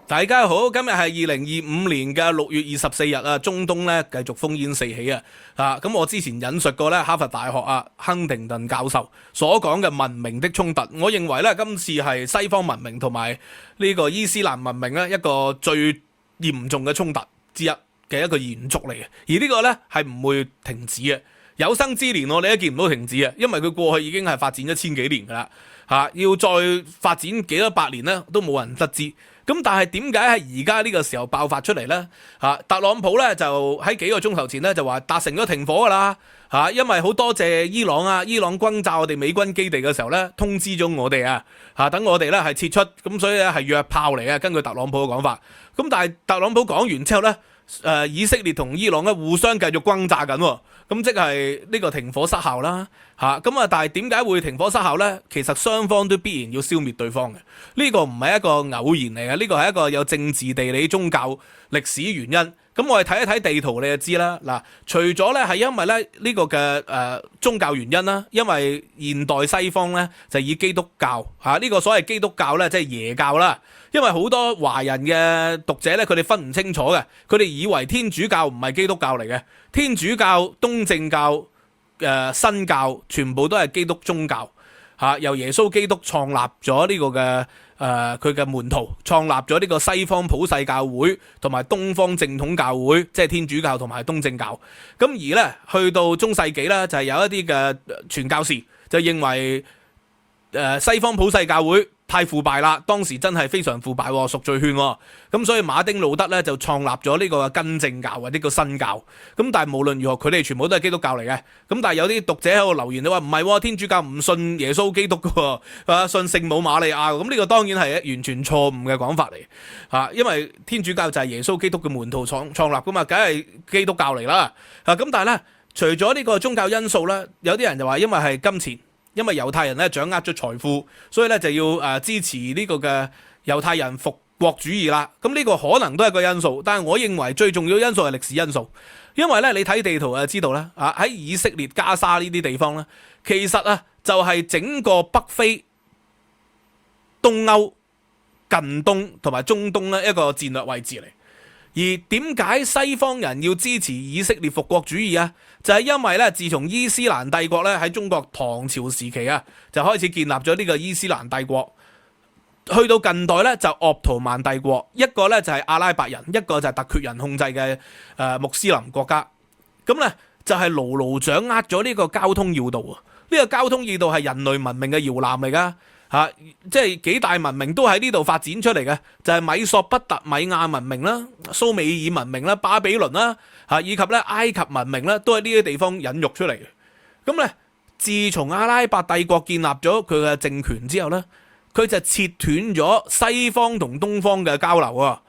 大家好，今日係2025年嘅6月24日啊，中東咧繼續烽煙四起啊！咁我之前引述過咧哈佛大學亨廷頓教授所講嘅文明的衝突，我認為咧今次係西方文明同埋呢個伊斯蘭文明咧一個最嚴重嘅衝突之一嘅一個延續嚟嘅，而呢個咧係唔會停止嘅。有生之年我哋都見唔到停止啊，因為佢過去已經係發展咗千幾年噶啦，要再發展幾多百年咧都冇人得知。咁但係點解喺而家呢個時候爆發出嚟呢？特朗普咧就喺幾個鐘頭前咧就話達成咗停火噶啦，因為好多謝伊朗啊，伊朗轟炸我哋美軍基地嘅時候咧通知咗我哋等我哋咧係撤出，咁所以咧係約炮嚟嘅，根據特朗普嘅講法。咁但係特朗普講完之後咧，以色列同伊朗咧互相繼續轟炸緊，咁即係呢個停火失效啦。但係點解會停火失效呢？其實雙方都必然要消滅對方嘅，呢個唔係一個偶然嚟嘅，呢個係一個有政治、地理、宗教、歷史原因。咁我哋睇一睇地圖，你就知啦。嗱，除咗咧係因為咧呢個嘅宗教原因啦，因為現代西方咧就以基督教呢個所謂基督教咧即係耶教啦。因為好多華人嘅讀者咧，佢哋分唔清楚嘅，佢哋以為天主教唔係基督教嚟嘅，天主教、東正教、新教全部都係基督宗教，由耶穌基督創立咗呢個嘅佢嘅門徒，創立咗呢個西方普世教會同埋東方正統教會，即係天主教同埋東正教。咁而咧去到中世紀咧，就係有一啲嘅傳教士就認為西方普世教會太腐敗啦，當時真係非常腐敗，贖罪券，咁所以馬丁路德咧就創立咗呢個根正教或者個新教。咁但係無論如何，佢哋全部都係基督教嚟嘅。咁但係有啲讀者喺度留言，你話唔係，天主教唔信耶穌基督嘅，信聖母瑪利亞。咁呢個當然係完全錯誤嘅講法嚟，因為天主教就係耶穌基督嘅門徒創立噶嘛，梗係基督教嚟啦。咁但係咧，除咗呢個宗教因素咧，有啲人就話因為係金錢。因為猶太人咧掌握咗財富，所以咧就要支持呢個嘅猶太人復國主義啦。咁呢個可能都係個因素，但係我認為最重要因素係歷史因素。因為咧你睇地圖就知道啦，喺以色列、加沙呢啲地方咧，其實就係整個北非、東歐、近東同埋中東咧一個戰略位置嚟。而點解西方人要支持以色列復國主義啊？就係因為咧，自從伊斯蘭帝國咧喺中國唐朝時期就開始建立咗呢個伊斯蘭帝國，去到近代咧就鄂圖曼帝國，一個咧就係阿拉伯人，一個就係突厥人控制嘅穆斯林國家。咁咧就係牢牢掌握咗呢個交通要道啊！呢個交通要道係人類文明嘅搖籃嚟噶。即係幾大文明都喺呢度發展出嚟嘅，就係米索不達米亞文明啦、蘇美爾文明啦、巴比倫啦，以及咧埃及文明咧，都喺呢啲地方孕育出嚟嘅。咁咧，自從阿拉伯帝國建立咗佢嘅政權之後咧，佢就切斷咗西方同東方嘅交流啊！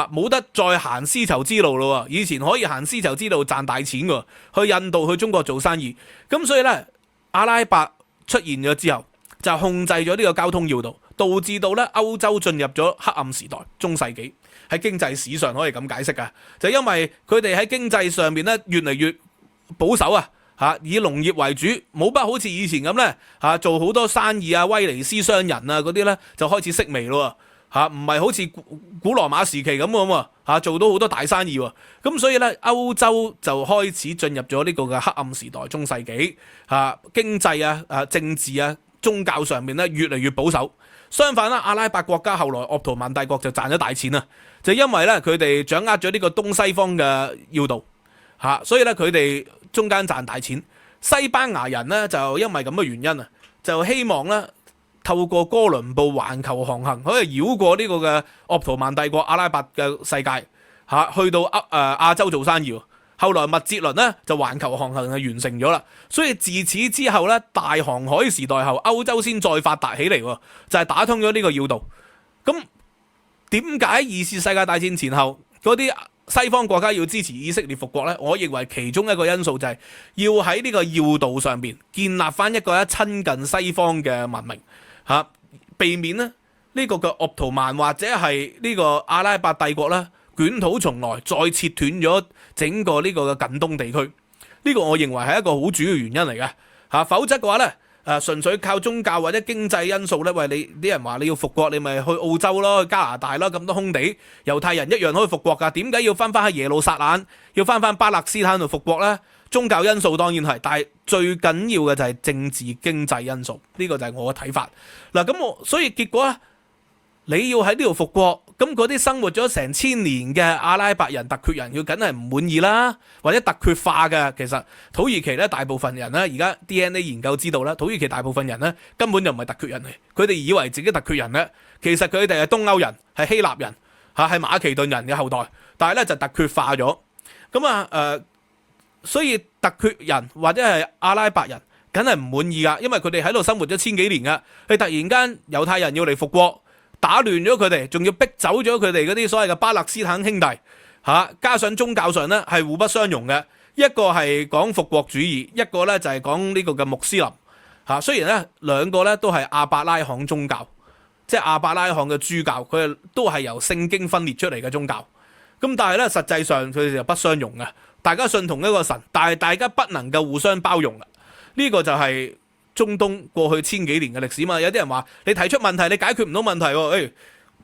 冇得再行絲綢之路咯。以前可以行絲綢之路賺大錢㗎，去印度、去中國做生意。咁所以咧，阿拉伯出現咗之後，就控制咗呢個交通要道，導致到咧歐洲進入咗黑暗時代，中世紀。喺經濟史上可以咁解釋㗎，就因為佢哋喺經濟上面咧越嚟越保守以農業為主，冇不好似以前咁咧做好多生意威尼斯商人嗰啲咧就開始式微咯，唔係好似古羅馬時期咁做到好多大生意喎。咁所以咧歐洲就開始進入咗呢個嘅黑暗時代，中世紀經濟政治宗教上面咧越嚟越保守。相反啦，阿拉伯國家後來鄂圖曼帝國就賺咗大錢啦，就因為咧佢哋掌握咗呢個東西方嘅要道，所以咧佢哋中間賺大錢。西班牙人咧就因為咁嘅原因就希望咧透過哥倫布環球航行，可以繞過呢個嘅鄂圖曼帝國阿拉伯嘅世界，去到亞洲做生意。後來麥哲倫咧就環球航行就完成咗啦，所以自此之後咧大航海時代後，歐洲先再發達起嚟，就係打通咗呢個要道。咁點解二次世界大戰前後嗰啲西方國家要支持以色列復國呢？我認為其中一個因素就係要喺呢個要道上邊建立翻一個親近西方嘅文明，避免呢個嘅鄂圖曼或者係呢個阿拉伯帝國啦，捲土重來，再切斷咗整個呢個嘅近東地區。呢個我認為係一個好主要原因嚟嘅。否則嘅話呢，純粹靠宗教或者經濟因素咧，喂，你啲人話你要復國，你咪去澳洲咯，去加拿大咯，咁多空地，猶太人一樣可以復國噶。點解要翻去耶路撒冷，要翻巴勒斯坦度復國呢？宗教因素當然係，但係最緊要嘅就係政治經濟因素，呢個就係我嘅睇法。嗱，咁所以結果咧，你要喺呢度復國，咁嗰啲生活咗成千年嘅阿拉伯人、突厥人，佢梗係唔滿意啦，或者突厥化嘅。其實土耳其咧，大部分人咧，而家 DNA 研究知道啦，土耳其大部分人咧根本就唔係突厥人嚟，佢哋以為自己突厥人咧，其實佢哋係東歐人，係希臘人，係馬其頓人嘅後代，但係咧就突厥化咗。咁所以突厥人或者係阿拉伯人，梗係唔滿意噶，因為佢哋喺度生活咗千幾年噶，佢突然間猶太人要嚟復國。打亂咗佢哋，仲要逼走咗佢哋嗰啲所謂嘅巴勒斯坦兄弟，加上宗教上咧係互不相容嘅，一個係講復國主義，一個咧就係講呢個嘅穆斯林，雖然咧兩個咧都係亞伯拉罕宗教，即係亞伯拉罕嘅諸教，佢哋都係由聖經分裂出嚟嘅宗教，咁但係咧實際上佢哋就不相容嘅，大家信同一個神，但係大家不能夠互相包容嘅，呢個就係中東過去千幾年嘅歷史嘛。有啲人話你提出問題，你解決唔到問題喎。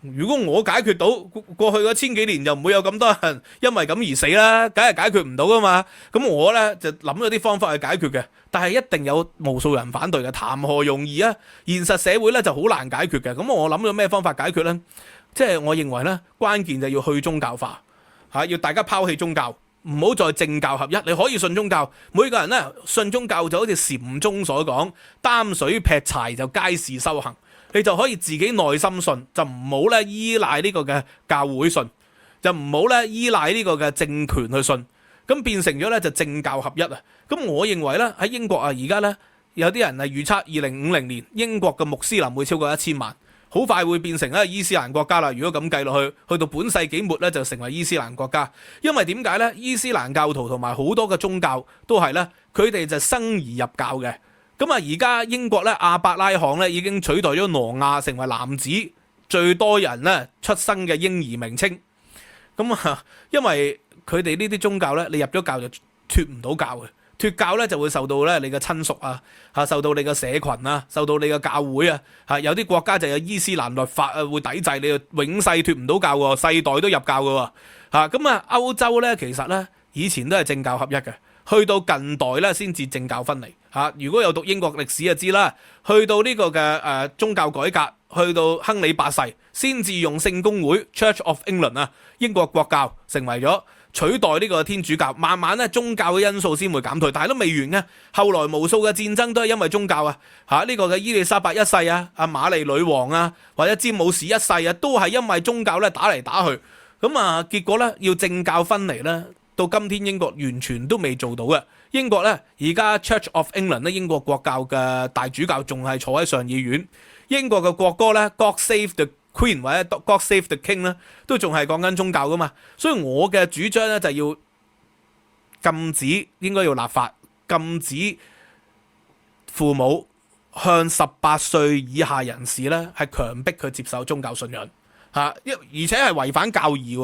如果我解決到過去嗰千幾年，就唔會有咁多人因為咁而死啦，梗係解決唔到噶嘛。咁我呢就諗咗啲方法去解決嘅，但係一定有無數人反對嘅，談何容易啊！現實社會呢就好難解決嘅。咁我諗咗咩方法解決呢？即係我認為呢，關鍵就要去宗教化，要大家拋棄宗教。唔好再政教合一，你可以信宗教，每個人咧信宗教就好似禪宗所講，擔水劈柴就皆是修行，你就可以自己內心信，就唔好咧依賴呢個嘅教會信，就唔好咧依賴呢個嘅政權去信，咁變成咗咧就政教合一啊！咁我認為咧喺英國啊，而家咧有啲人係預測2050年英國嘅穆斯林會超過1000萬。好快會變成伊斯蘭國家啦！如果咁計落去，去到本世紀末咧就成為伊斯蘭國家。因為點解呢？伊斯蘭教徒同埋好多嘅宗教都係咧，佢哋就生而入教嘅。咁而家英國咧亞伯拉罕咧已經取代咗挪亞成為男子最多人咧出生嘅嬰兒名稱。因為佢哋呢啲宗教咧，你入咗教就脫唔到教嘅。脫教咧就會受到咧你嘅親屬受到你嘅社群受到你嘅教會有啲國家就有伊斯蘭律法會抵制你，永世脫唔到教喎，世代都入教嘅喎。歐洲咧其實咧以前都係政教合一嘅，去到近代咧先至政教分離如果有讀英國歷史就知啦，去到呢個嘅宗教改革，去到亨利8世先至用聖公會 Church of England 英國國教成為咗取代呢個天主教，慢慢咧宗教嘅因素先會減退，但係都未完嘅。後來無數嘅戰爭都係因為宗教呢個嘅伊麗莎白一世阿瑪麗女王或者詹姆士一世都係因為宗教咧打嚟打去，結果咧要政教分離咧，到今天英國完全都未做到嘅。英國咧而家 Church of England 咧英國國教嘅大主教仲係坐喺上議院，英國嘅國歌咧 God Save the Queen 或者 God Save the King 咧，都仲係講緊宗教噶嘛，所以我嘅主張咧就要禁止，應該要立法禁止父母向18歲以下人士咧係強迫佢接受宗教信仰而且係違反教義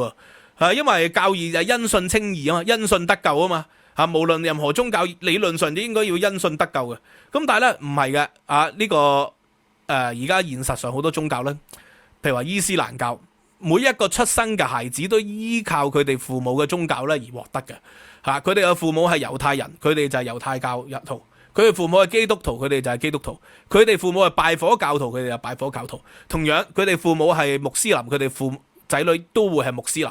喎，因為教義就係因信稱義啊嘛，因信得救啊嘛，無論任何宗教理論上都應該要因信得救嘅，咁但係咧唔係嘅呢個而家現實上好多宗教咧。譬如話伊斯蘭教，每一個出生嘅孩子都依靠佢哋父母嘅宗教咧而獲得嘅，佢哋嘅父母係猶太人，佢哋就係猶太教徒；佢哋父母係基督徒，佢哋就係基督徒；佢哋父母係拜火教徒，佢哋就係拜火教徒。同樣，佢哋父母係穆斯林，佢哋父仔女都會係穆斯林。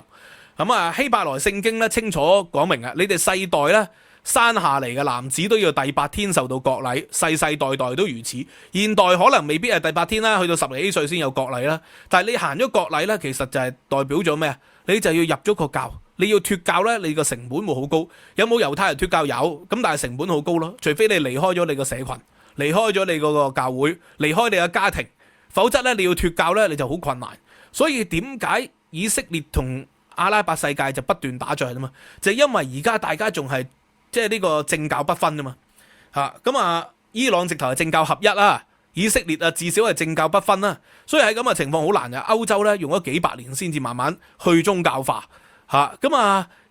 希伯來聖經咧清楚講明你哋世代咧生下嚟嘅男子都要第8天受到割禮，世世代代都如此。現代可能未必係第8天啦，去到10幾歲先有割禮啦。但係你行咗割禮咧，其實就係代表咗咩啊？你就要入咗個教，你要脫教咧，你個成本會好高。有冇猶太人脫教？有，咁但係成本好高咯。除非你離開咗你個社群，離開咗你嗰個教會，離開你嘅家庭，否則咧你要脫教咧你就好困難。所以點解以色列同阿拉伯世界就不斷打仗啊嘛？就係因為而家大家仲係即係呢個政教不分啊嘛，伊朗直頭係政教合一啦，以色列至少係政教不分啦，所以喺咁嘅情況好難嘅。歐洲咧用咗幾百年先至慢慢去宗教化而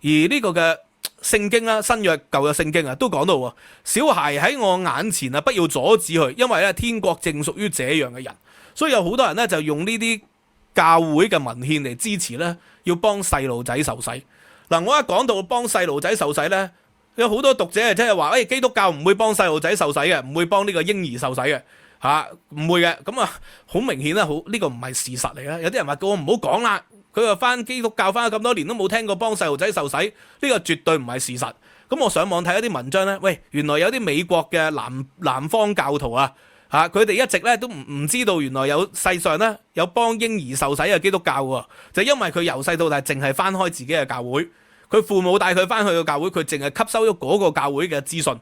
呢個嘅聖經啦，新約舊約聖經啊，都講到喎，小孩喺我眼前啊，不要阻止佢，因為咧天國正屬於這樣嘅人。所以有好多人咧就用呢啲教會嘅文獻嚟支持咧，要幫細路仔受洗。嗱，我一講到幫細路仔受洗咧，有好多讀者係真係話，基督教唔會幫細路仔受洗嘅，唔會幫呢個嬰兒受洗嘅，唔會嘅。咁啊，好明顯啦，呢個唔係事實嚟啦。有啲人話叫我唔好講啦，佢話翻基督教翻咗咁多年都冇聽過幫細路仔受洗，呢個絕對唔係事實。咁我上網睇一啲文章咧，原來有啲美國嘅南方教徒啊，佢哋一直咧都唔知道原來有世上咧有幫嬰兒受洗嘅基督教喎，就因為佢由細到大淨係翻開自己嘅教會，佢父母帶佢翻去個教會，佢淨係吸收咗嗰個教會嘅資訊，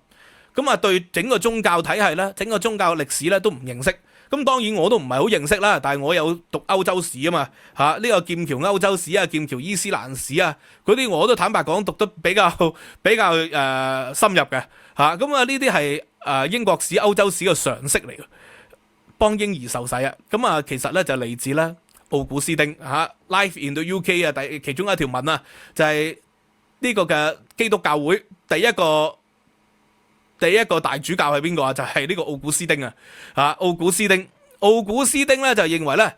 咁啊對整個宗教體系咧、整個宗教歷史咧都唔認識。咁當然我都唔係好認識啦，但係我有讀歐洲史啊嘛，呢個劍橋歐洲史啊、劍橋伊斯蘭史啊嗰啲我都坦白講讀得比較深入嘅，咁啊呢啲係英國史、歐洲史嘅常識嚟嘅。幫嬰兒受洗啊，咁啊其實咧就嚟自咧奧古斯丁Life in the UK 啊，其中一條文啊，就係呢個嘅基督教會第一個大主教係邊個啊？就係呢個奧古斯丁啊！奧古斯丁咧就認為咧，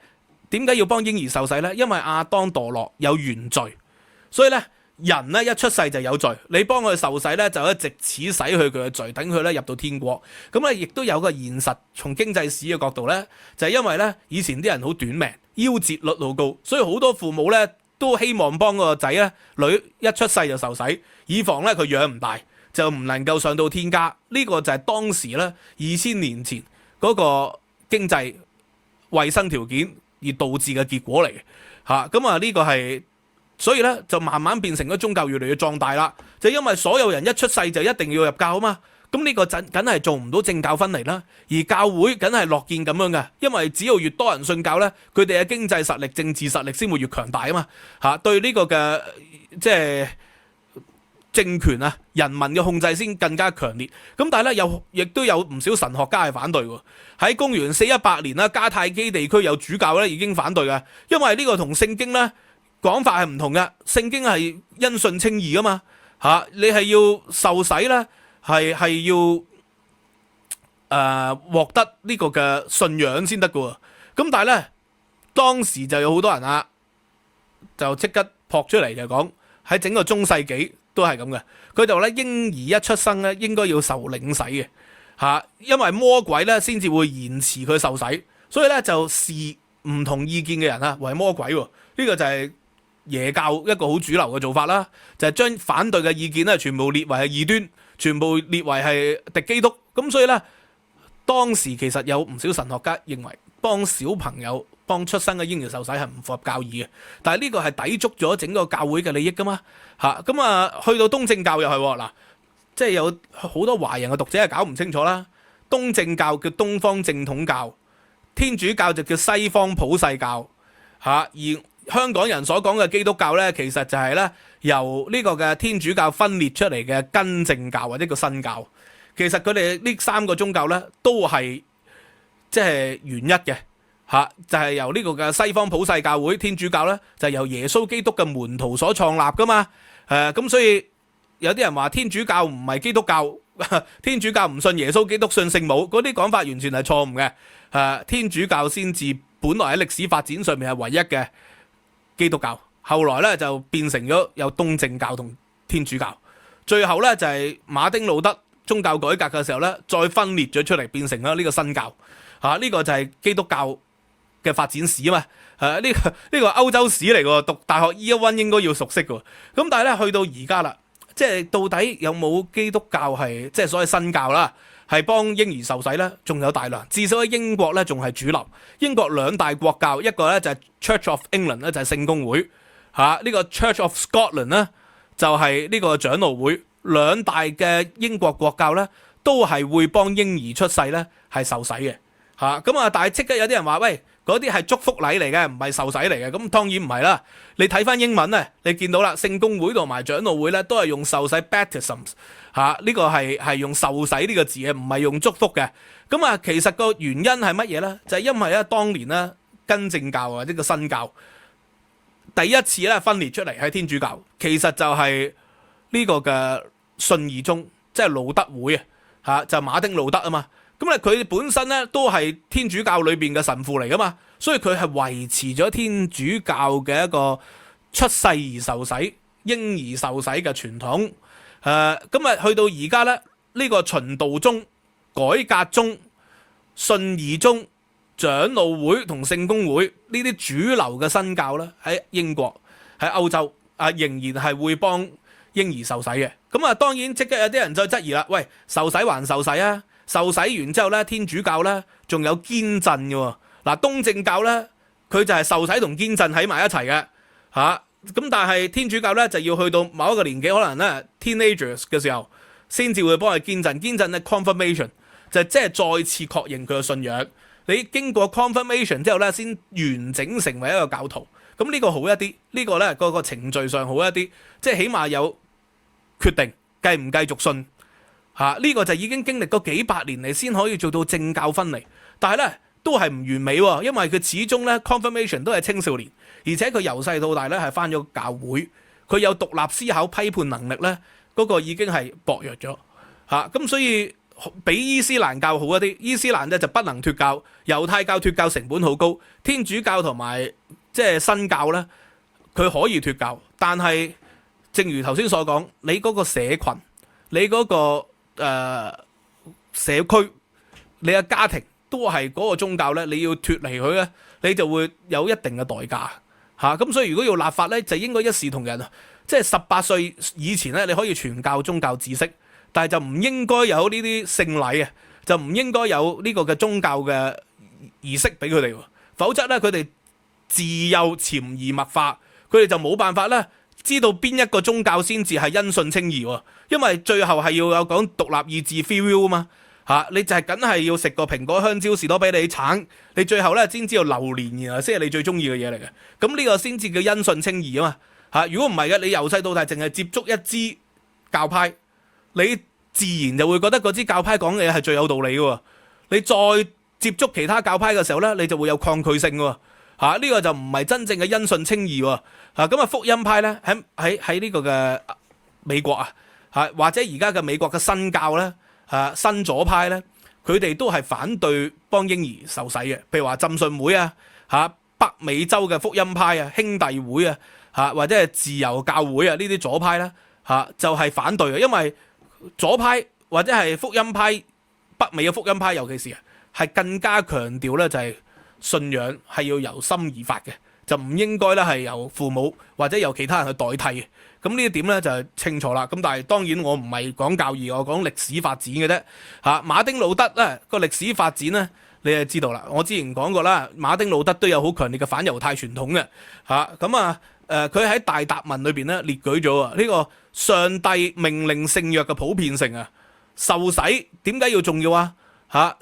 點解要幫嬰兒受洗咧？因為亞當墮落有原罪，所以咧人咧一出世就有罪，你幫佢受洗咧就一直此洗去佢嘅罪，等佢咧入到天國。咁亦都有個現實，從經濟史嘅角度咧，就係因為咧以前啲人好短命，夭折率好高，所以好多父母咧都希望幫個仔咧女一出世就受洗，以防咧佢養唔大，就唔能夠上到天家。呢個就係當時咧2000年前嗰個經濟衛生條件而導致嘅結果嚟嘅。咁啊呢個係，所以咧就慢慢變成咗宗教越嚟越壯大啦。就因為所有人一出世就一定要入教啊嘛。咁呢個梗係做唔到政教分離啦。而教會梗係樂見咁樣嘅，因為只要越多人信教咧，佢哋嘅經濟實力、政治實力先會越強大啊嘛。對呢個嘅即係政權啊，人民嘅控制先更加強烈。咁但係咧，亦都有唔少神學家係反對喎。喺公元418年啦，迦太基地區有主教咧已經反對嘅，因為呢個同聖經咧講法係唔同嘅。聖經係因信稱義噶嘛，你係要受洗咧，係要獲得呢個嘅信仰先得嘅。咁但係咧，當時就有好多人啊，就即刻撲出嚟就講喺整個中世紀都係咁嘅。佢就咧嬰兒一出生咧應該要受領洗嘅，因為魔鬼咧先至會延遲佢受洗，所以咧就視唔同意見嘅人啊為魔鬼。呢個就係耶教一個好主流嘅做法啦，就係將反對嘅意見咧全部列為係異端，全部列為係敵基督。咁所以咧，當時其實有唔少神學家認為幫小朋友、幫出生嘅嬰兒受洗係唔符合教義嘅，但係呢個係抵觸咗整個教會嘅利益噶嘛。咁啊去到東正教又係嗱，即係有好多華人嘅讀者係搞唔清楚啦。東正教叫東方正統教，天主教就叫西方普世教，而香港人所講嘅基督教咧，其實就係咧由呢個嘅天主教分裂出嚟嘅根正教或者叫新教。其實佢哋呢三個宗教咧都係即係原一嘅，就係由呢個嘅西方普世教會天主教咧就係由耶穌基督嘅門徒所創立噶嘛。咁所以有啲人話天主教唔係基督教，天主教唔信耶穌基督，信聖母，嗰啲講法完全係錯誤嘅。天主教先至本來喺歷史發展上面係唯一嘅基督教，後來咧就變成咗有東正教同天主教，最後咧就係馬丁路德宗教改革嘅時候咧再分裂咗出嚟，變成咗呢個新教。呢個就係基督教嘅發展史啊嘛。呢個歐洲史嚟嘅，讀大學 Year One 應該要熟悉嘅。咁但係咧去到而家啦，即係到底有冇基督教係即係所謂新教啦，係幫嬰兒受洗咧？仲有大量，至少喺英國咧仲係主流。英國兩大國教，一個咧就係 Church of England 咧就係聖公會，呢個 Church of Scotland 咧就係呢個長老會。兩大嘅英國國教咧都係會幫嬰兒出世咧係受洗嘅。咁啊，但係即刻有啲人話喂，嗰啲係祝福禮嚟嘅，唔係受洗嚟嘅。咁當然唔係啦。你睇翻英文咧，你見到啦，聖公會同埋長老會咧都係用受洗 baptisms，呢個係用受洗呢個字嘅，唔係用祝福嘅。咁啊，其實個原因係乜嘢咧？就係因為咧當年咧根正教或者個新教第一次咧分裂出嚟喺天主教，其實就係呢個嘅信義宗，即係路德會就馬丁路德啊嘛。咁咧佢本身咧都係天主教裏邊嘅神父嚟噶嘛，所以佢係維持咗天主教嘅一個出世而受洗、嬰兒受洗嘅傳統。咁去到而家咧，呢個循道宗、改革宗、信義宗、長老會同聖公會呢啲主流嘅新教咧，喺英國、喺歐洲仍然係會幫嬰兒受洗嘅。咁當然即刻有啲人就質疑啦，喂，受洗還受洗啊？受洗完之後咧，天主教咧仲有堅振嘅喎。嗱，東正教咧佢就係受洗同堅振喺埋一齊嘅咁但係天主教咧就要去到某一個年紀，可能咧 teenagers 嘅時候，先至會幫佢堅振。堅振咧 confirmation 就即係再次確認佢嘅信仰。你經過 confirmation 之後咧，先完整成為一個教徒。咁呢個好一啲，呢個咧嗰個程序上好一啲，即係起碼有決定繼唔繼續信。呢個就已經經歷過幾百年嚟先可以做到政教分離，但係咧都係唔完美喎，因為佢始終咧 confirmation 都係青少年，而且佢由細到大咧係返咗教會，佢有獨立思考批判能力咧，嗰個已經係薄弱咗咁所以比伊斯蘭教好一啲。伊斯蘭咧就不能脫教，猶太教脫教成本好高，天主教同埋即係新教咧佢可以脫教，但係正如頭先所講，你嗰個社群，你嗰個社區，你嘅家庭都係嗰個宗教咧，你要脫離佢咧，你就會有一定嘅代價咁所以如果要立法咧，就應該一視同仁，即係18歲以前咧，你可以傳教宗教知識，但係就唔應該有呢啲聖禮就唔應該有呢個嘅宗教嘅儀式俾佢哋，否則咧佢哋自幼潛移默化，佢哋就冇辦法咧知道邊一個宗教先至係因信稱義喎，因為最後係要有講獨立意志 free will 啊嘛你就係梗係要食個蘋果、香蕉、士多啤梨、橙，你最後咧先知道榴蓮然後先係你最中意嘅嘢嚟嘅，咁呢個先至叫因信稱義啊嘛如果唔係嘅，你由細到大淨係接觸一支教派，你自然就會覺得嗰支教派講嘅嘢係最有道理嘅，你再接觸其他教派嘅時候咧，你就會有抗拒性喎呢個就唔係真正嘅因信稱義喎咁福音派咧喺呢個嘅美國或者而家嘅美國嘅新教咧新左派咧，佢哋都係反對幫嬰兒受洗嘅，譬如話浸信會北美洲嘅福音派兄弟會或者係自由教會呢啲左派咧就係反對嘅，因為左派或者係福音派，北美嘅福音派尤其是係更加強調咧就係信仰係要由心而發嘅，就唔應該咧係由父母或者由其他人去代替嘅。咁呢一點咧就係清楚啦。咁但係當然我唔係講教義，我講歷史發展嘅啫馬丁路德咧個歷史發展咧，你就知道啦。我之前講過啦，馬丁路德都有好強烈嘅反猶太傳統嘅佢喺大答文裏邊咧列舉咗呢個上帝命令聖約嘅普遍性受洗點解要重要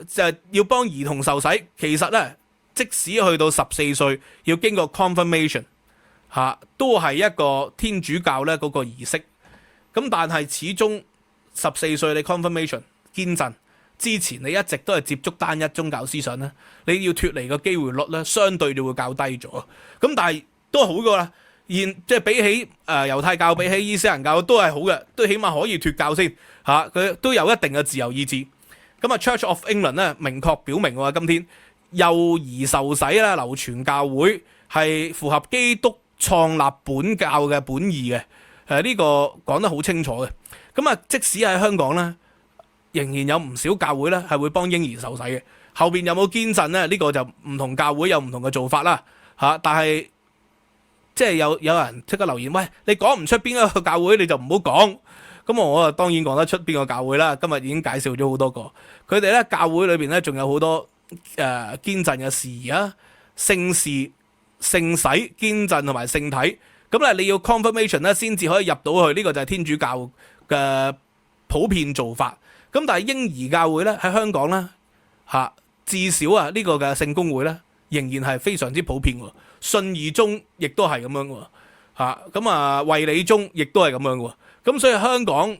就係要幫兒童受洗。其實咧即使去到14歲要經過 confirmation都係一個天主教咧嗰個儀式。咁但係始終14歲你 confirmation 堅振之前，你一直都係接觸單一宗教思想咧，你要脫離嘅機會率咧相對就會較低咗。咁但係都好過啦，即係比起猶太教，比起伊斯蘭教都係好嘅，都起碼可以脫教先佢都有一定嘅自由意志。咁Church of England 咧明確表明今天幼兒受洗啦，流傳教會係符合基督創立本教嘅本意嘅，呢個講得好清楚嘅。咁即使喺香港咧，仍然有唔少教會咧係會幫嬰兒受洗嘅。後邊有冇堅振咧？呢個就唔同教會有唔同嘅做法啦。但係即係有人即刻留言，喂，你講唔出邊一個教會你就唔好講。咁我當然講得出邊個教會啦。今日已經介紹咗好多個，佢哋咧教會裏邊咧仲有好多堅振嘅事宜聖事、聖洗、堅振同埋聖體。咁咧你要 confirmation 咧先至可以入到去，呢個就係天主教嘅普遍做法。咁但係嬰兒教會咧喺香港咧至少呢個嘅聖公會咧仍然係非常之普遍喎。信義宗亦都係咁樣喎咁衛理宗亦都係咁樣喎。咁所以香港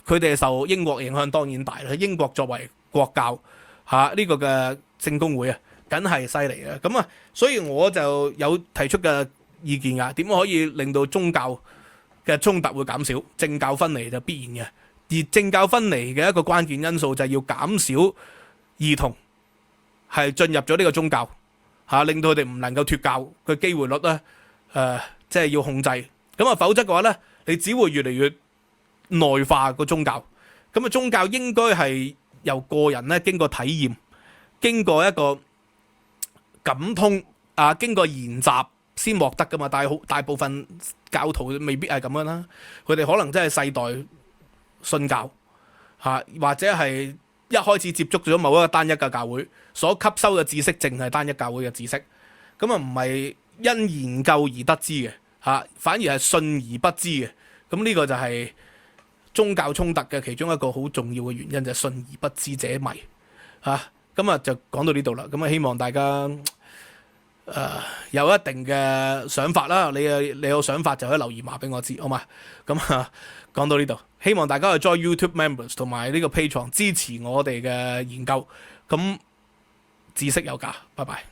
佢哋受英國影響當然大啦。英國作為國教呢個嘅聖公會梗係犀利嘅。咁所以我就有提出嘅意見點可以令到宗教嘅衝突會減少，政教分離就必然嘅。而政教分離嘅一個關鍵因素就係要減少兒童係進入咗呢個宗教令到佢哋唔能夠脫教嘅機會率咧，即係要控制。咁啊，否則嘅話咧，你只會越嚟越內化個宗教。咁啊，宗教應該係由個人咧經過體驗，經過一個感通經過研習先獲得噶嘛。但係大部分教徒未必係咁樣啦，佢哋可能真係世代信教或者係一開始接觸咗某一個單一嘅教會，所吸收嘅知識淨係單一教會嘅知識，咁啊唔係因研究而得知嘅反而係信而不知嘅。咁呢個就係宗教衝突嘅其中一個好重要嘅原因，就係信而不知者迷咁啊就講到呢度啦。咁啊希望大家有一定嘅想法啦，你有想法就可以留言話俾我知，好嘛？咁講到呢度，希望大家去 join YouTube Members 同埋呢個 Patreon支持我哋嘅研究，咁知識有價，拜拜。